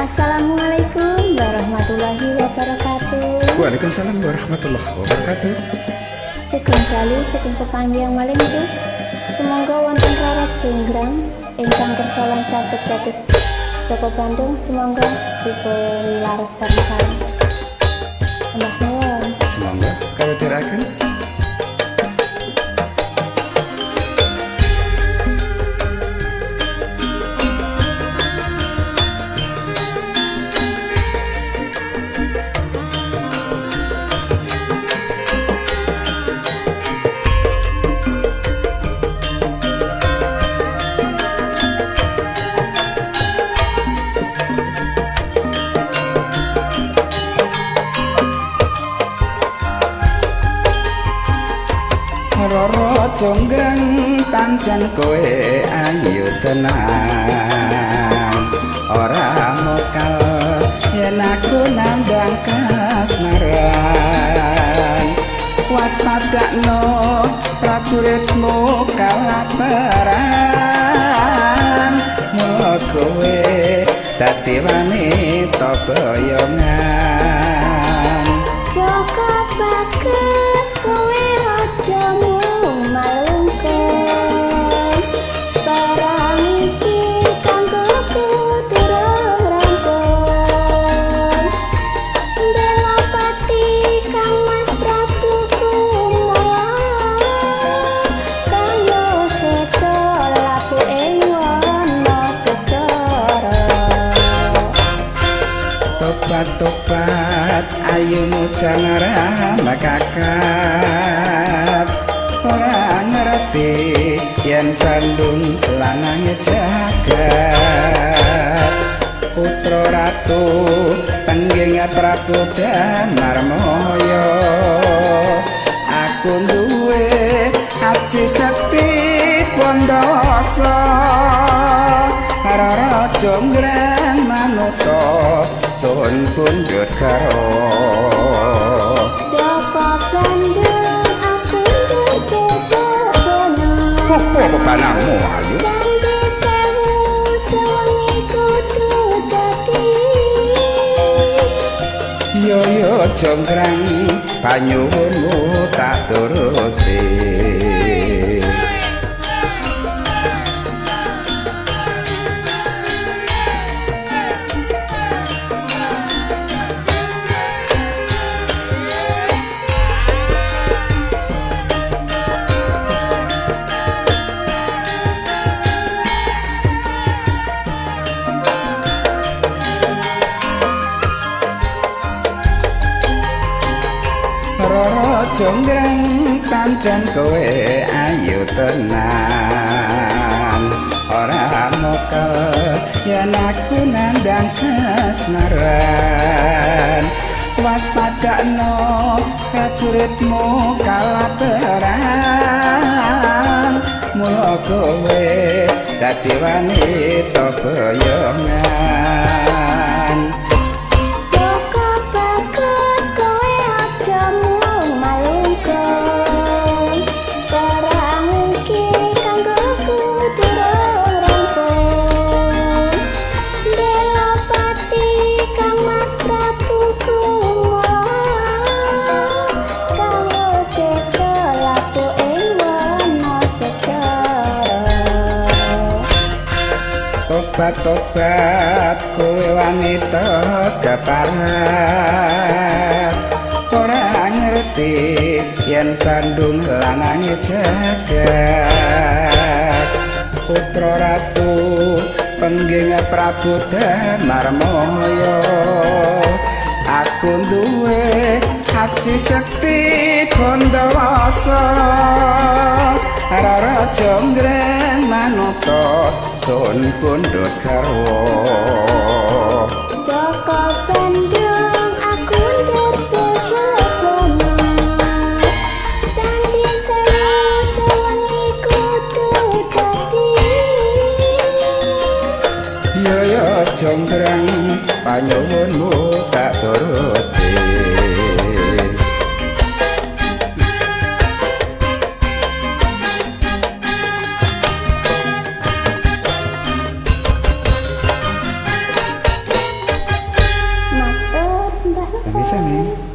Assalamualaikum warahmatullahi wabarakatuh. Waalaikumsalam warahmatullahi wabarakatuh. Sugeng dalu sugeng kepanjang malih nggih. Semoga wonten rarat jenggrang ingkang kersa lan saged dados Joko Bandung, semoga dipun lestarikan. Mbah nuwun. Semoga kawedharaken. Roro jonggrang pancen kowe ayu tenan, ora mokal yen aku nandang kasmaran. Waspadakno prajuritmu kalaparan, mula kowe dadi wanita boyongan. Joko bagus kowe aja mung malungken, barang iki kanggo durung rampung. Bela pati Kang Mas Prabu Kumaya, kanggo sedo laku ing wana segara. Tobat-tobat ayumu jangan makakat, ora ngerti yen Bandung lanange jagat. Putra ratu pengging Prabu Damarmaya, aku duwe aji sekti Pandasa. Rara jonggrang manuta sun pundhut karo. Joko Bandung aku berbebana. Apa bebananmu ayu? Candi sewu sewengi kudu dadi. Yo jonggrang panyuwunmu tak turuti. Roro jonggrang pancen kowe ayu tenan, ora mokal yen aku nandang kasmaran. Waspadakno prajuritmu kalaparan, mula kowe dadi wanita boyongan. Joko bagus kowe aja mung malungken, barang iki kanggo durung rampung. Bela pati Kang Mas Prabu Kumaya, kanggo sedo laku ing wana segara. Tobat-tobat kowe wanita keparat, ora ngerti yen Bandung lanange jagat. Putra ratu pengging Prabu Damarmaya, aku duwe aji sekti Pandasa. Rara jonggrang manuta sun pundhut garwa. Joko Bandung aku berbebana. Candi sewu sewengi kudu dadi. Yo jonggrang panyuwunmu tak turuti. bisa nih